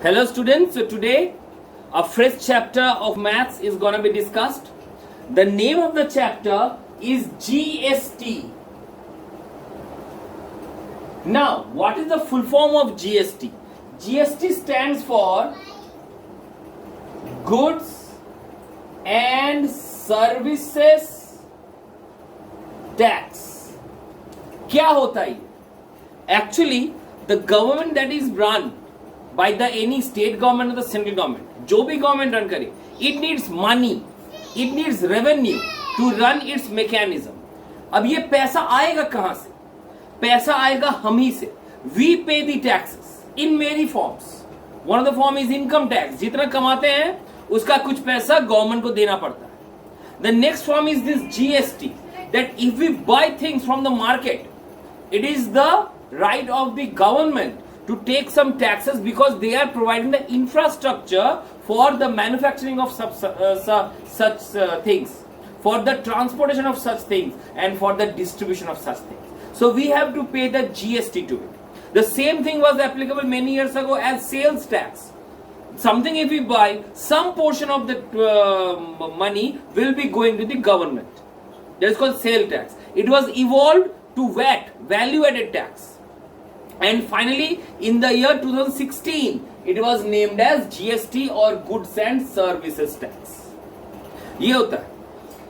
Hello students, so today a fresh chapter of maths is going to be discussed. The name of the chapter is GST. Now, what is the full form of GST? GST stands for Goods and Services Tax. क्या होता है? Actually, the government that is run by the any state government or the central government, जो भी government run करे, it needs money, it needs revenue to run its mechanism. अब ये पैसा आएगा कहां से? पैसा आएगा हम ही से. We pay the taxes in many forms. One of the form is income tax. जितना कमाते हैं उसका कुछ पैसा गवर्नमेंट को देना पड़ता है. The next form is this GST. That if we buy things from the market, it is the right of the government to take some taxes because they are providing the infrastructure for the manufacturing of such things, for the transportation of such things, and for the distribution of such things. So we have to pay the GST to it. The same thing was applicable many years ago as sales tax. Something if we buy, some portion of the money will be going to the government. That is called sale tax. It was evolved to VAT, value added tax. And finally, in the year 2016, it was named as GST or Goods and Services Tax. ये होता है.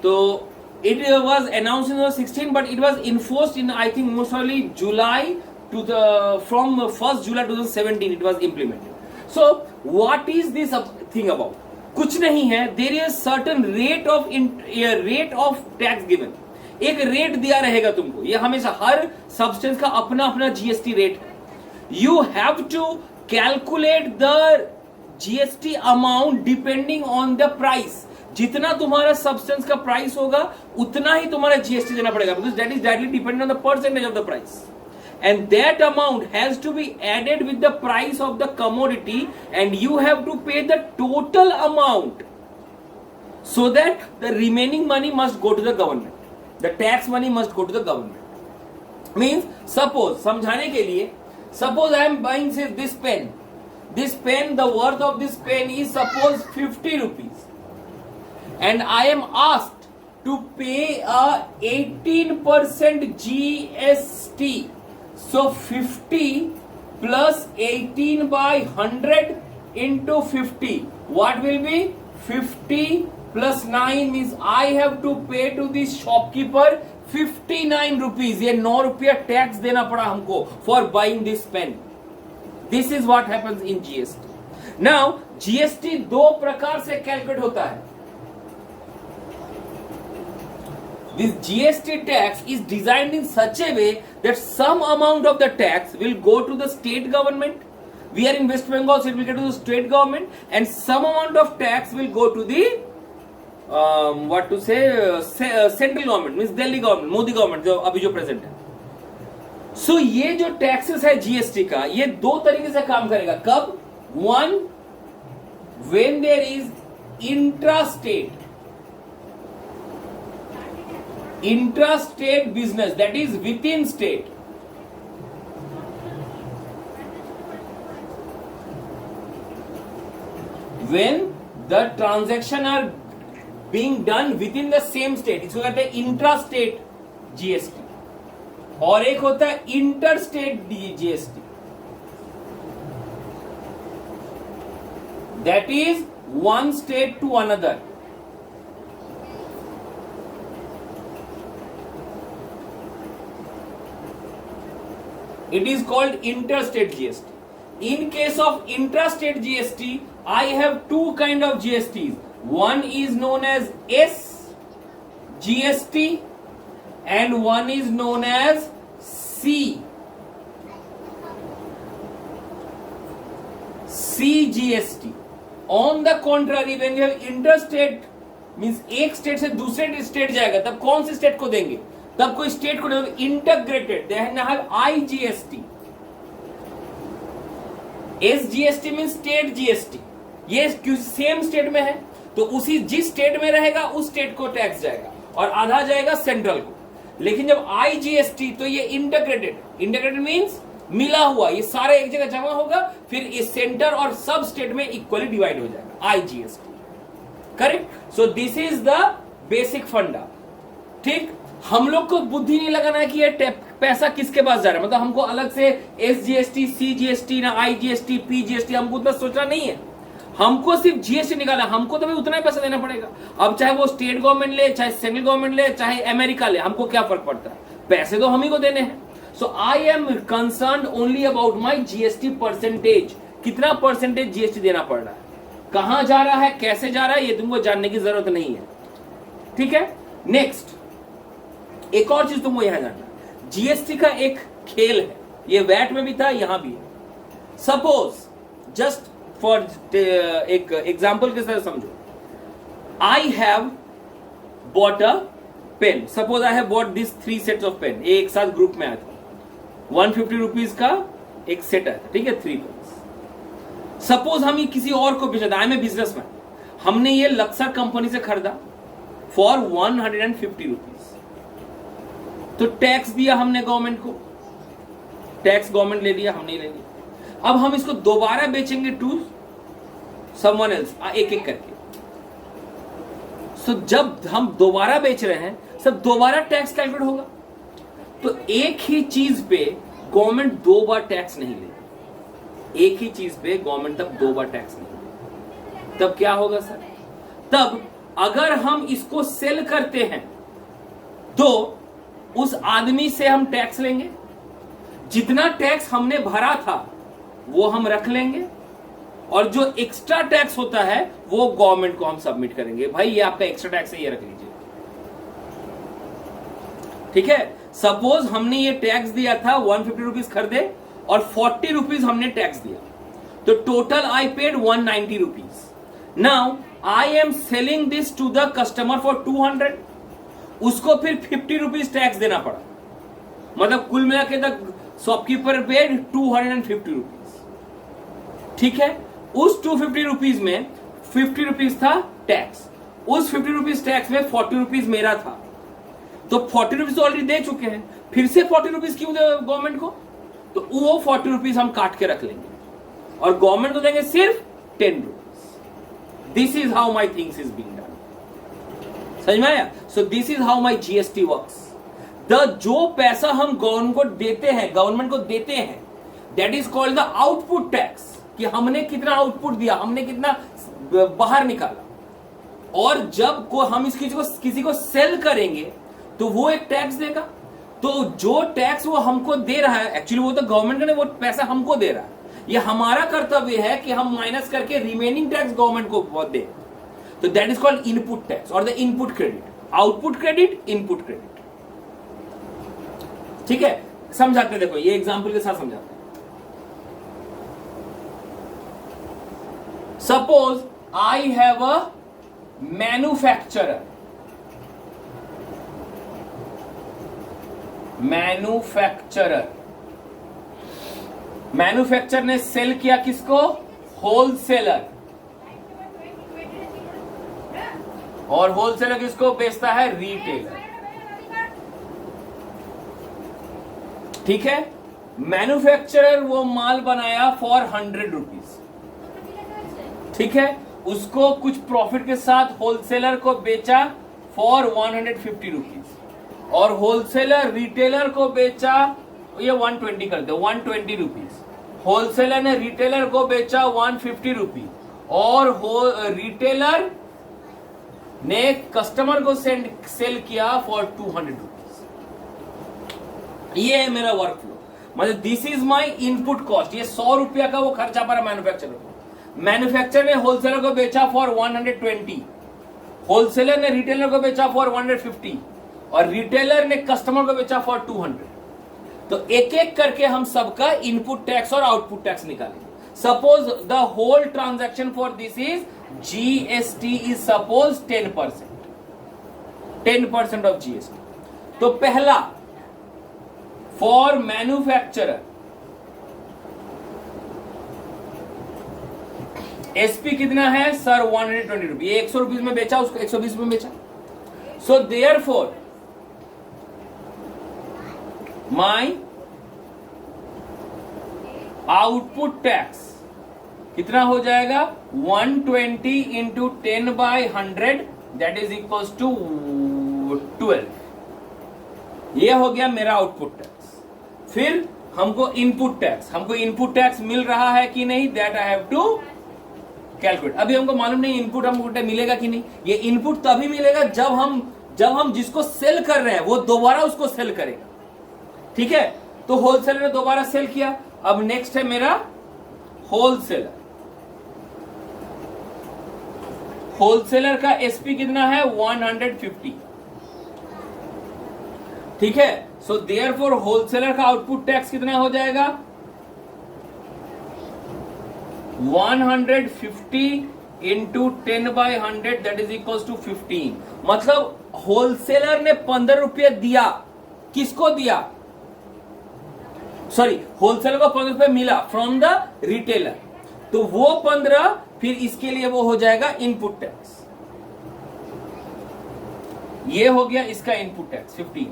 तो it was announced in 2016, but it was enforced in I think most probably July to the from 1st July 2017 it was implemented. So what is this thing about? कुछ नहीं है. There is certain rate of tax given. एक rate दिया रहेगा तुमको. ये हमेशा हर substance का अपना अपना जीएसटी रेट है. You have to calculate the GST amount depending on the price. जितना तुम्हारा सब्सटेंस का प्राइस होगा उतना ही तुम्हारा जीएसटी देना पड़ेगा, because that is directly dependent on the percentage of the price. And that amount has to be added with the price of the commodity, and you have to pay the total amount, so that the remaining money must go to the government. The tax money must go to the government. Means, suppose, समझाने के लिए, suppose I am buying say this pen. This pen, the worth of this pen is suppose 50 rupees. And I am asked to pay a 18% GST. So 50 plus 18 by 100 into 50. What will be? 50 plus 9 means I have to pay to the shopkeeper 59 rupees. ये 9 रुपया tax देना पड़ा हमको for buying this pen. This is what happens in GST. Now GST दो प्रकार से calculate होता है. This GST tax is designed in such a way that some amount of the tax will go to the state government. We are in West Bengal, so it will get to the state government, and some amount of tax will go to the central government, means Delhi government, Modi government, जो अभी जो present है. So ये जो taxes है GST का, ये दो तरीके से काम करेगा. कब? One, when there is intrastate business, that is within state. When the transaction are being done within the same state, इसको कहते हैं इंट्रास्टेट जीएसटी. और एक होता है interstate GST. That is one state to another. It is called interstate GST. In case of intrastate GST, I have two kind of GSTs. One is known as S GST and one is known as C GST. On the contrary, when you have interstate means एक state से दूसरे state जाएगा, तब कौन से state को देंगे? तब कोई स्टेट को integrated. They have IGST. SGST mean state GST. ये सेम स्टेट में है तो उसी जिस स्टेट में रहेगा उस स्टेट को टैक्स जाएगा और आधा जाएगा सेंट्रल को. लेकिन जब IGST तो ये इंटीग्रेटेड मींस मिला हुआ, ये सारा एक जगह जमा होगा, फिर इस सेंटर और सब स्टेट में इक्वली डिवाइड हो जाएगा, IGST। Correct. So this is the basic फंडा। ठीक, हम लोग को बुद्धि नहीं लगाना है कि ये पैसा किसके पास जा रहा है, मतलब हमको अलग से SGST, CGST ना IGST, PGST हमको उतना सोचना नहीं है, हमको सिर्फ GST निकाला, हमको तो भी उतना ही पैसा देना पड़ेगा। अब चाहे वो स्टेट गवर्नमेंट ले, चाहे सेंट्रल गवर्नमेंट ले, चाहे अमेरिका ले, हमको क्या फर्क पड़ता है, पैसे तो हम ही को देने हैं। So I am concern only about my GST percentage, कितना परसेंटेज GST देना पड़ रहा है, कहां जा रहा है, कैसे जा रहा है, ये तुमको जानने की जरूरत नहीं है। ठीक है। नेक्स्ट, एक और चीज तुमको यहां जानना, GST का एक खेल है, ये वैट में भी था, यहां भी है। सपोज जस्ट फॉर एक एग्जाम्पल के साथ समझो, I have bought a pen, suppose I have bought this 3 sets of pen, एक साथ ग्रुप में आया था, 150 रुपीज का एक सेट आया था, ठीक है, 3 पेन्स। सपोज हम ये किसी और को बेचा था, आई एम ए बिजनेसमैन, हमने ये लक्सर कंपनी से खरीदा फॉर 150 रुपीज, तो टैक्स दिया हमने गवर्नमेंट को, टैक्स गवर्नमेंट ले लिया, हमने ले लिया। अब हम इसको दोबारा बेचेंगे टू समवन एल्स, एक एक करके। सो जब हम दोबारा बेच रहे हैं, सब दोबारा टैक्स कैलकुलेट होगा, तो एक ही चीज पे गवर्नमेंट 2 बार टैक्स नहीं लेगी, एक ही चीज पे गवर्नमेंट तब 2 बार टैक्स नहीं लेगी। तब क्या होगा सर, तब अगर हम इसको सेल करते हैं तो उस आदमी से हम टैक्स लेंगे, जितना टैक्स हमने भरा था वो हम रख लेंगे, और जो एक्स्ट्रा टैक्स होता है वो गवर्नमेंट को हम सबमिट करेंगे, भाई ये आपका एक्स्ट्रा टैक्स है, ये रख लीजिए। ठीक है। सपोज हमने ये टैक्स दिया था, 150 रुपीज खरीदे और 40 रुपीज हमने टैक्स दिया, तो total I paid 190 rupees. Now I am selling this to the customer for 200, उसको फिर 50 रुपीज टैक्स देना पड़ा, मतलब कुल मिला के द शॉपकीपर पेड 250 रुपीज। ठीक है। उस 250 रुपीज में 50 रुपीज था टैक्स, उस 50 रुपीज टैक्स में 40 रुपीज मेरा था, तो 40 रुपीज ऑलरेडी दे चुके हैं, फिर से 40 रुपीज क्यों दे गवर्नमेंट को, तो वो 40 रुपीज हम काट के रख लेंगे और गवर्नमेंट को देंगे सिर्फ 10 rupees. This is how my things is being done. समझ में आया। सो this is how my GST works. जो पैसा हम गवर्नमेंट को देते हैं, that is called the output tax, कि हमने कितना आउटपुट दिया, हमने कितना बाहर निकाला, और जब को हम किसी को सेल करेंगे तो वो एक टैक्स देगा, तो जो टैक्स वो हमको दे रहा है, एक्चुअली वो तो गवर्नमेंट का नहीं, वो पैसा हमको दे रहा है, ये हमारा कर्तव्य है कि हम माइनस करके रिमेनिंग टैक्स गवर्नमेंट को दे, तो that is called input tax और the input credit, output credit, input credit. ठीक है। समझाते हैं, देखो ये एग्जांपल के साथ समझाते हैं। Suppose I have a manufacturer, manufacturer ने सेल किया किसको, होलसेलर, और होलसेलर किसको बेचता है, रिटेलर। ठीक है। मैन्युफैक्चरर वो माल बनाया फॉर 100 रुपीज, ठीक है, उसको कुछ प्रॉफिट के साथ होलसेलर को बेचा फॉर 150 रुपीज, और होलसेलर रिटेलर को बेचा, ये 120 करते, 120 रुपीज, होलसेलर ने रिटेलर को बेचा 150 रुपीज, और रिटेलर ने कस्टमर को सेल किया फॉर 200 रुपीज। ये है मेरा वर्क फ्लो, मतलब this is my input cost. ये 100 रुपया का वो खर्चा पड़ा मैन्युफैक्चरर को, मैन्युफैक्चरर ने होलसेलर को बेचा फॉर 120, होलसेलर ने रिटेलर को बेचा फॉर 150, और रिटेलर ने कस्टमर को बेचा फॉर 200। तो एक एक करके हम सबका इनपुट टैक्स और आउटपुट टैक्स निकालेंगे। Suppose the whole transaction for this is GST is suppose 10% of GST। तो पहला फॉर मैन्युफैक्चरर SP कितना है सर, 120 रुपीज, 100 रुपीज में बेचा, उसको 120 में बेचा। So therefore my 120 rupees output tax कितना हो जाएगा 120 into 10/100 that is equals to 12। ये हो गया मेरा आउटपुट टैक्स। फिर हमको इनपुट टैक्स मिल रहा है कि नहीं, that I have to calculate. अभी हमको मालूम नहीं इनपुट हमको मिलेगा कि नहीं। ये इनपुट तभी मिलेगा जब हम जिसको सेल कर रहे हैं वो दोबारा उसको सेल करेगा। ठीक है, तो होलसेलर ने दोबारा सेल किया। अब नेक्स्ट है मेरा होलसेलर। होलसेलर का एसपी कितना है 150। ठीक है, सो देयरफॉर होलसेलर का आउटपुट टैक्स कितना हो जाएगा 150 into 10/100 that is equal to 15। मतलब होलसेलर ने 15 रुपये दिया, किसको दिया, सॉरी होलसेलर को 15 रुपये मिला फ्रॉम द रिटेलर, तो वो 15 फिर इसके लिए वो हो जाएगा इनपुट टैक्स। ये हो गया इसका इनपुट टैक्स 15।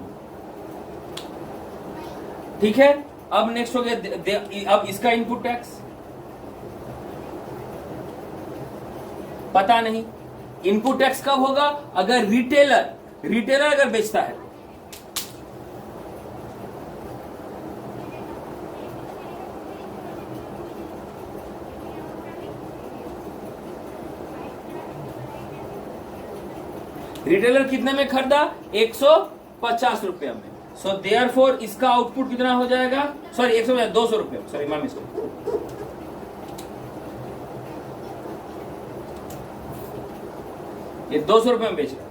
ठीक है, अब नेक्स्ट हो गया अब इसका इनपुट टैक्स पता नहीं। इनपुट टैक्स कब होगा, अगर रिटेलर अगर बेचता है। रिटेलर कितने में खरीदा 150 रुपया में, सो देयरफॉर इसका आउटपुट कितना हो जाएगा, सॉरी 200 रुपये, सॉरी मैं मिस्टेक, ये 200 रुपये में बेच रहा है।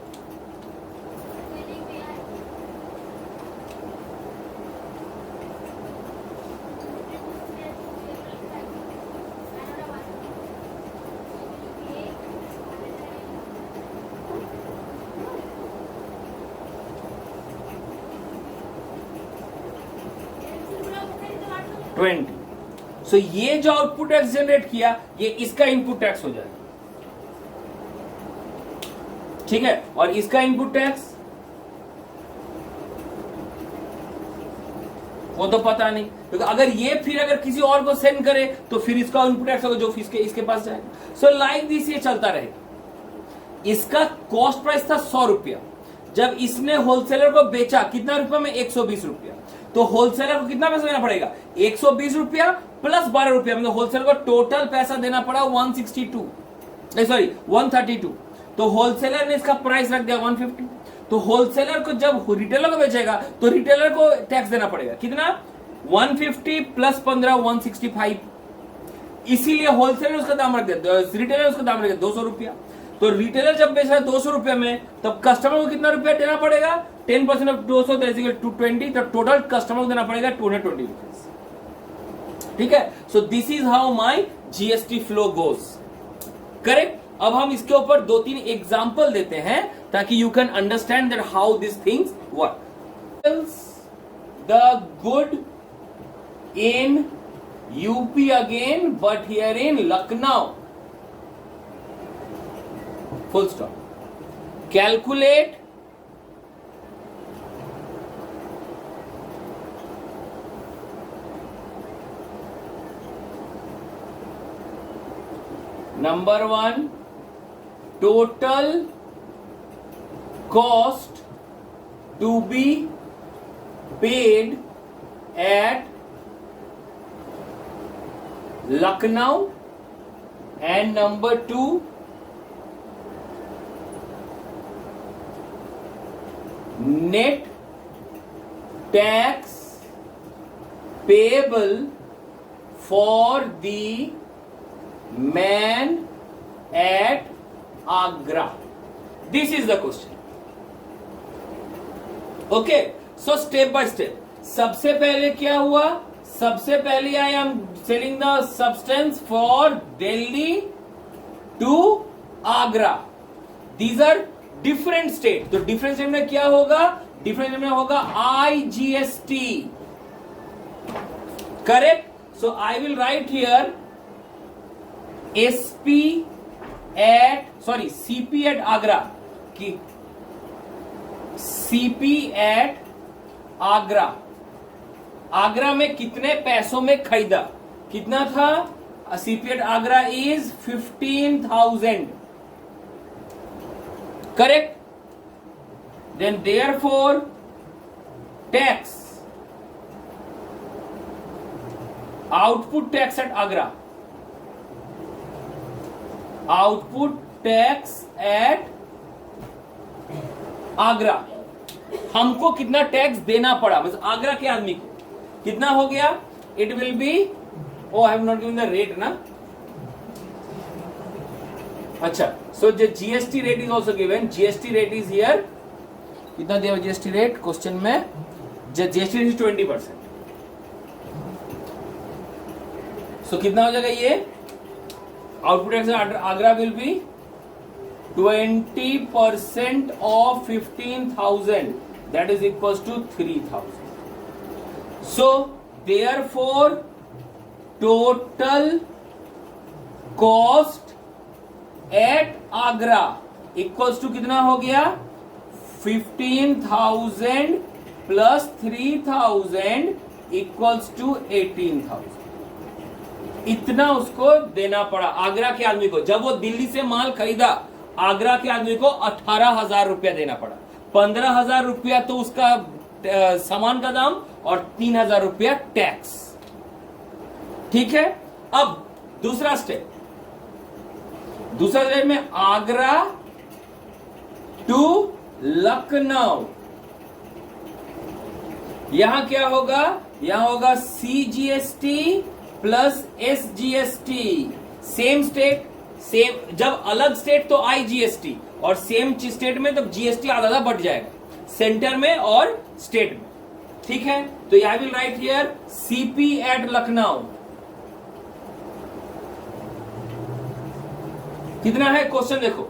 सो ये जो आउटपुट टैक्स जनरेट किया ये इसका इनपुट टैक्स हो जाएगा। ठीक है, और इसका इनपुट टैक्स वो तो पता नहीं, क्योंकि अगर ये फिर अगर किसी और को सेंड करे तो फिर इसका इनपुट टैक्स होगा जो इसके पास जाएगा। सो लाइक दिस ये चलता रहेगा। इसका कॉस्ट प्राइस था 100 रुपया, जब इसने होलसेलर को बेचा कितना रुपया में 120 रुपया, तो होलसेलर को कितना पैसा देना पड़ेगा 120 रुपया प्लस 12 रुपया, मतलब होलसेलर को टोटल पैसा देना पड़ा 132। तो होलसेलर ने इसका प्राइस रख दिया 150। तो होलसेलर को जब रिटेलर को बेचेगा तो रिटेलर को टैक्स देना पड़ेगा कितना 150 प्लस 15 165। इसीलिए होलसेलर उसका दाम रख दिया, रिटेलर उसका दाम रख दिया 200 रुपया। तो रिटेलर जब बेच रहा है 200 रुपया में, तब कस्टमर को कितना रुपया देना पड़ेगा 10% ऑफ 200 220, तो टोटल कस्टमर को देना पड़ेगा 220 रुपीज। ठीक है, सो this is how my GST flow goes. Correct. अब हम इसके ऊपर 2-3 एग्जाम्पल देते हैं ताकि you can understand that how this things work. The good in UP again but here in Lucknow, full stop. Calculate number 1 total cost to be paid at Lucknow, and number 2 net tax payable for the man at Agra. This is the question. Okay, so step by step. सबसे पहले क्या हुआ, सबसे पहले I am selling the substance for Delhi to Agra. These are different state. तो different state में क्या होगा, डिफरेंट स्टेट में होगा IGST। Correct. So I will write here CP at Agra की CP at आगरा, आगरा में कितने पैसों में खरीदा, कितना था? CP at Agra is 15,000. Correct? Then therefore tax, output tax at Agra, output tax at Agra, हमको कितना टैक्स देना पड़ा, मतलब आगरा के आदमी को कितना हो गया? It will be, oh I have not given the rate ना, अच्छा, so the GST rate is also given, GST rate is here, कितना दिया जीएसटी रेट क्वेश्चन में? जीएसटी रेट इज 20%, सो कितना हो जाएगा ये? Output tax Agra will be 20% of 15,000, that is equals to 3,000. So therefore total cost at Agra equals to कितना हो गया? 15,000 plus 3,000 equals to 18,000. इतना उसको देना पड़ा आगरा के आदमी को। जब वो दिल्ली से माल खरीदा, आगरा के आदमी को 18,000 रुपया देना पड़ा। 15,000 रुपया तो उसका सामान का दाम और 3,000 रुपया टैक्स। ठीक है, अब दूसरा स्टेप में आगरा टू लखनऊ, यहां क्या होगा? यहां होगा CGST plus SGST, same state same, जब अलग स्टेट तो IGST, और सेम स्टेट में तब GST आधा बढ़ जाएगा, सेंटर में और स्टेट में। ठीक है, तो I will write here CP at Lucknow कितना है? क्वेश्चन देखो,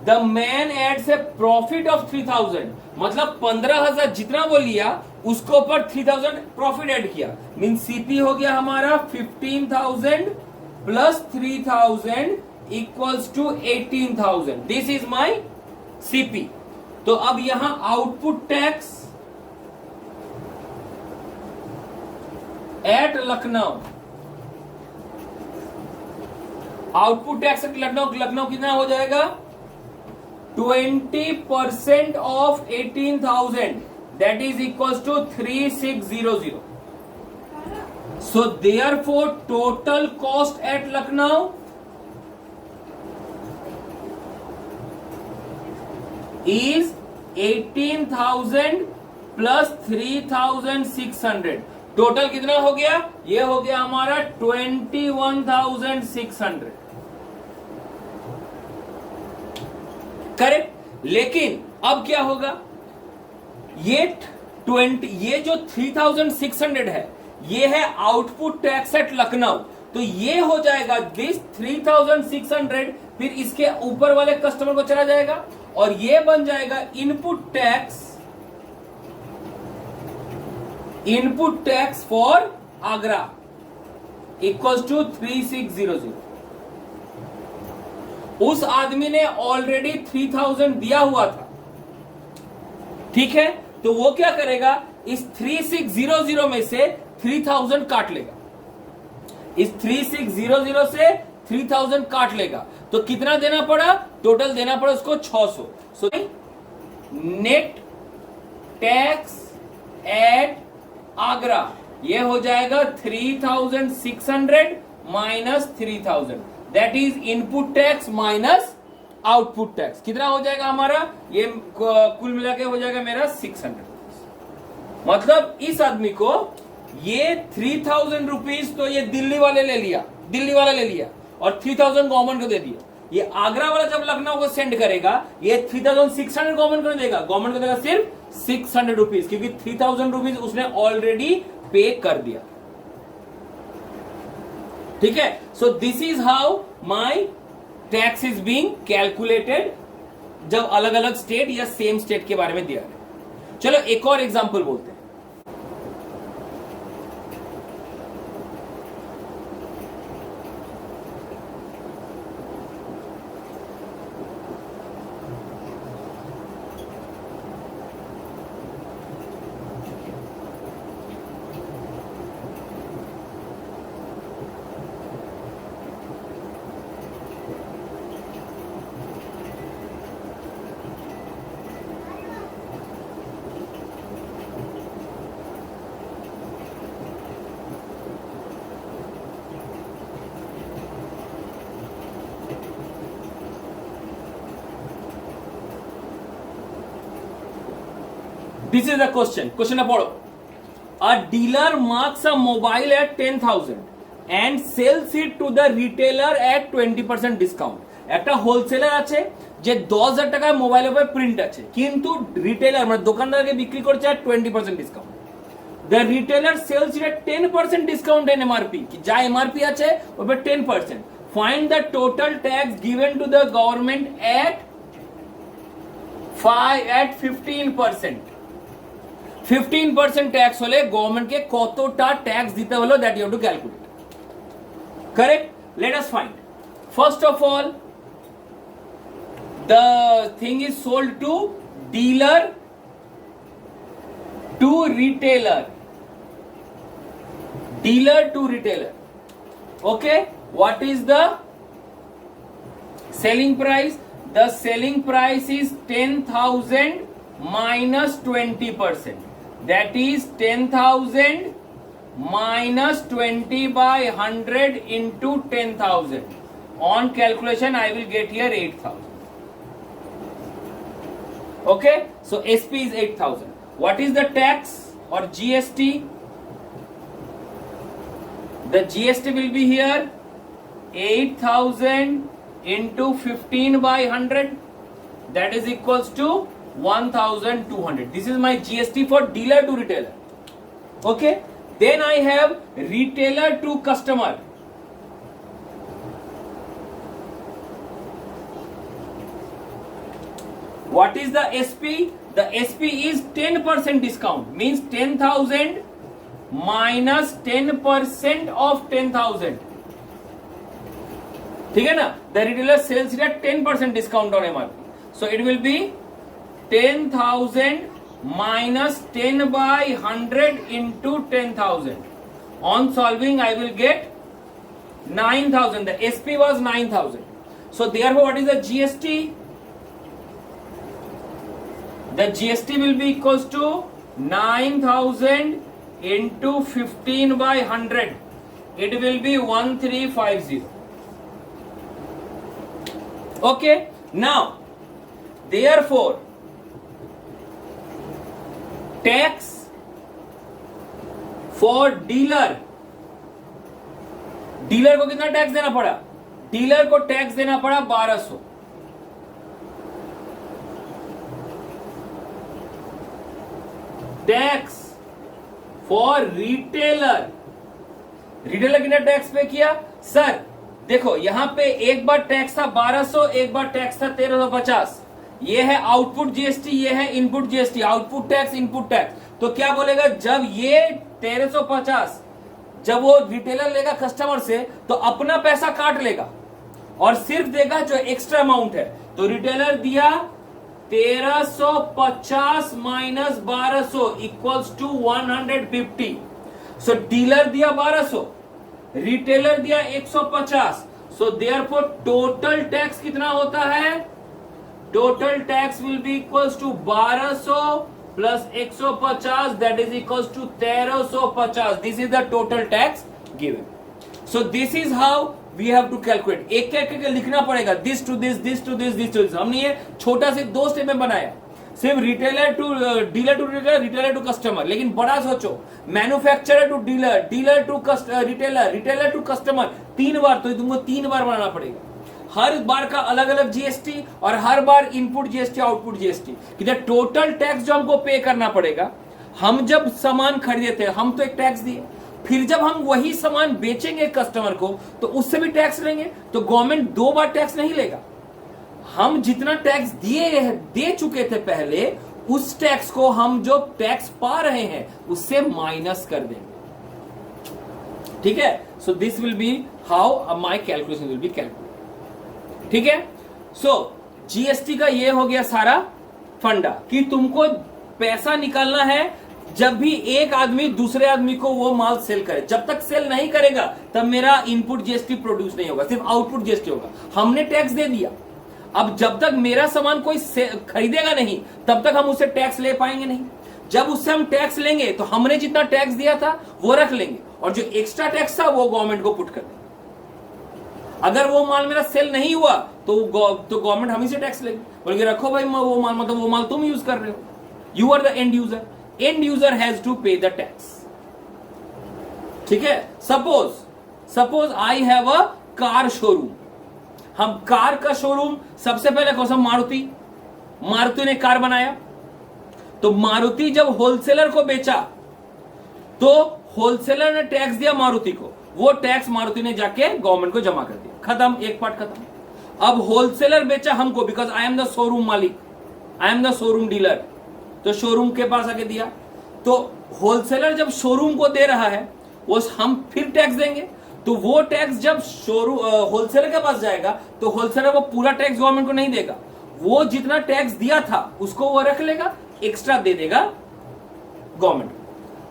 the man adds a profit of 3,000, मतलब 15,000 जितना वो लिया उसके ऊपर 3,000 प्रॉफिट ऐड किया, मीन CP हो गया हमारा 15,000 plus 3,000 equals to 18,000। This is my CP। तो अब यहां output tax at Lucknow, output tax at Lucknow कितना हो जाएगा? 20% of 18,000, that is equals to 3,600। So therefore total cost at Lucknow is 18,000 plus 3,600, total कितना हो गया? ये हो गया हमारा 21,600। करेक्ट, लेकिन अब क्या होगा? ये जो 3,600 है, ये है आउटपुट टैक्स एट लखनऊ, तो ये हो जाएगा दिस 3,600, फिर इसके ऊपर वाले कस्टमर को चला जाएगा और ये बन जाएगा input tax for Agra equals to 3,600। उस आदमी ने ऑलरेडी 3,000 दिया हुआ था। ठीक है, तो वो क्या करेगा? इस 3,600 में से 3,000 काट लेगा, इस 3,600 से 3,000 काट लेगा, तो कितना देना पड़ा? टोटल देना पड़ा उसको 600। So net tax at Agra ये हो जाएगा 3,600 minus 3,000, that is input tax minus output tax. कितना हो जाएगा हमारा? ये कुल मिला के हो जाएगा मेरा 600। मतलब इस आदमी को ये 3,000 रुपीज तो ये दिल्ली वाला ले लिया और 3,000 गवर्नमेंट को दे दिया। ये आगरा वाला जब लखनऊ को सेंड करेगा, ये 3,600 गवर्नमेंट को देगा, गवर्नमेंट को देगा सिर्फ 600 रुपीज, क्योंकि 3,000 रुपीज उसने ऑलरेडी पे कर दिया। ठीक है, सो this is how my tax is being calculated जब अलग अलग स्टेट या सेम स्टेट के बारे में दिया है। चलो एक और एग्जांपल बोलते हैं। दिस इज द क्वेश्चन ना पढ़ो। A dealer marks a mobile at 10,000 and sells it to the retailer at 20% discount। একটা হোলসেলার আছে যে 10,000 টাকায় মোবাইলের উপরে প্রিন্ট আছে, কিন্তু রিটেলার মানে দোকানদারকে বিক্রি করছে at 20% discount. The retailer sells it at 10% discount in MRP, যা MRP আছে ওর উপর 10%। Find the total tax given to the government at 15%। 15% tax হলে গভর্নমেন্টকে কতটা ট্যাক্স দিতে হলো, that you have to calculate। Correct? Let us find. First of all, the thing is sold to dealer to retailer, dealer to retailer। Okay, what is the selling price? The selling price is 10,000 minus 20%, that is 10,000 minus 20 by 100 into 10,000। On calculation I will get here 8,000। Okay, so SP is 8,000। what is the tax or GST? The GST will be here 8,000 into 15 by 100, that is equals to 1,200। this is my GST for dealer to retailer। Okay, then I have retailer to customer। what is the SP? The SP is 10% discount, means 10,000 minus 10% of 10,000। ठीक है ना? The retailer sells it at 10% discount on MRP, so it will be 10,000 minus 10 by 100 into 10,000। on solving I will get 9,000। the SP was 9,000, so therefore what is the GST? The GST will be equals to 9,000 into 15 by 100, it will be 1350। okay, now therefore tax for dealer, dealer को कितना tax देना पड़ा? Dealer को tax देना पड़ा 1200। Tax for retailer, retailer कितना tax पे किया? सर देखो यहां पे एक बार टैक्स था 1200, एक बार टैक्स था 1350। ये है आउटपुट जीएसटी, ये है input GST. Output tax, input tax. तो क्या बोलेगा, जब ये 1350 जब वो रिटेलर लेगा कस्टमर से तो अपना पैसा काट लेगा और सिर्फ देगा जो एक्स्ट्रा अमाउंट है। तो रिटेलर दिया 1350 minus 1200 equals to 150। So dealer दिया 1200, रिटेलर दिया 150। सो देयरफॉर टोटल टैक्स कितना होता है? Total tax will be equals to 1200 plus 150, that is equals to 1350। This is the total tax given. So this is how we have to calculate. एक एक लिखना पड़ेगा, this to this, this to this, this to this. हमने ये छोटा से 2 step में बनाया, सिर्फ retailer to dealer to retailer, retailer to customer. लेकिन बड़ा सोचो, manufacturer to dealer, dealer to retailer, retailer to customer, 3 बार। तो तुमको 3 बार बनाना पड़ेगा, हर बार का अलग अलग जीएसटी और हर बार इनपुट जीएसटी, आउटपुट जीएसटी। कि टोटल टैक्स जो हमको पे करना पड़ेगा। हम जब सामान खरीदे थे हम तो एक टैक्स दिए, फिर जब हम वही सामान बेचेंगे कस्टमर को तो उससे भी टैक्स लेंगे। तो गवर्नमेंट 2 बार टैक्स नहीं लेगा। हम जितना टैक्स दे चुके थे पहले, उस टैक्स को हम जो टैक्स पा रहे हैं उससे माइनस कर देंगे। ठीक है? So this will be how my calculation will be calculated. ठीक है? सो जीएसटी का ये हो गया सारा फंडा कि तुमको पैसा निकालना है जब भी एक आदमी दूसरे आदमी को वो माल सेल करे। जब तक सेल नहीं करेगा तब मेरा इनपुट जीएसटी प्रोड्यूस नहीं होगा, सिर्फ आउटपुट जीएसटी होगा। हमने टैक्स दे दिया, अब जब तक मेरा सामान कोई खरीदेगा नहीं तब तक हम उससे टैक्स ले पाएंगे नहीं। जब उससे हम टैक्स लेंगे तो हमने जितना टैक्स दिया था वो रख लेंगे और जो एक्स्ट्रा टैक्स था वो गवर्नमेंट को पुट कर देंगे। अगर वो माल मेरा सेल नहीं हुआ तो गवर्नमेंट हम ही से टैक्स लेगी, बोलेगी रखो भाई वो माल, मतलब वो माल तुम यूज कर रहे हो। You are the end user, end user has to pay the tax. ठीक है. Suppose I have a car showroom. हम कार का शोरूम सबसे पहले कौन सा? मारुति ने कार बनाया. तो मारुति जब होलसेलर को बेचा तो होलसेलर ने टैक्स दिया मारुति को, वो टैक्स मारुति ने जाके गवर्नमेंट को जमा कर दिया. खत्म, एक पार्ट खत्म. अब होलसेलर बेचा हमको, because I am the showroom मालिक, I am the showroom dealer. तो शोरूम के पास आके दिया. तो होलसेलर जब शोरूम को दे रहा है वो हम फिर टैक्स देंगे. तो वो टैक्स जब शोरूम होलसेलर के पास जाएगा तो होलसेलर वो पूरा टैक्स गवर्नमेंट को नहीं देगा. वो जितना टैक्स दिया था उसको वो रख लेगा, एक्स्ट्रा दे देगा गवर्नमेंट.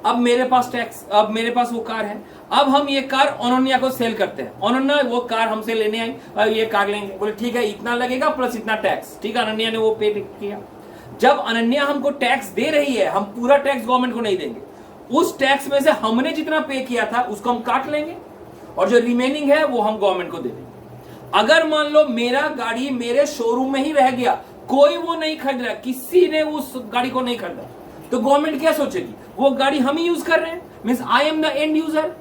अब मेरे पास टैक्स, अब मेरे पास वो कार है. अब हम ये कार अनन्या को सेल करते हैं. अनन्या वो कार हमसे लेने आई, अब ये कार लेंगे, बोले ठीक है इतना लगेगा प्लस इतना टैक्स. ठीक है, अनन्या ने वो पे किया. जब अनन्या हमको टैक्स दे रही है, हम पूरा टैक्स गवर्नमेंट को नहीं देंगे. उस टैक्स में से हमने जितना पे किया था उसको हम काट लेंगे और जो रिमेनिंग है वो हम गवर्नमेंट को दे देंगे. अगर मान लो मेरा गाड़ी मेरे शोरूम में ही रह गया, कोई वो नहीं खरीद रहा, किसी ने उस गाड़ी को नहीं खरीदा, तो गवर्नमेंट क्या सोचेगी? वो गाड़ी हम ही यूज कर रहे हैं, means I am the end user.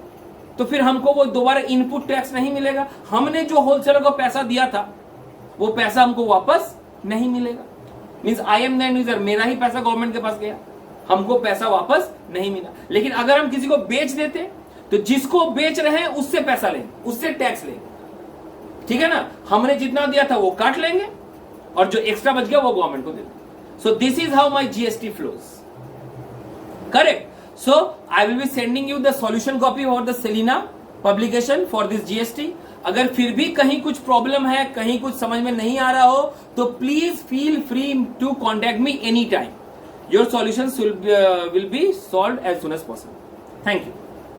तो फिर हमको वो दोबारा इनपुट टैक्स नहीं मिलेगा. हमने जो होलसेलर को पैसा दिया था वो पैसा हमको वापस नहीं मिलेगा. Means I am the end user, मेरा ही पैसा गवर्नमेंट के पास गया, हमको पैसा वापस नहीं मिला. लेकिन अगर हम किसी को बेच देते तो जिसको बेच रहे हैं उससे पैसा लेंगे, उससे टैक्स लेंगे. ठीक है ना. हमने जितना दिया था वो काट लेंगे और जो एक्स्ट्रा बच गया वो गवर्नमेंट को दे देंगे. So this is how my GST flows. Correct. So I will be sending you the solution copy और the Selina publication for this GST. अगर फिर भी कहीं कुछ प्रॉब्लम है, कहीं कुछ समझ में नहीं आ रहा हो तो please feel free to contact me any time. Your solutions will be solved as soon as possible. Thank you.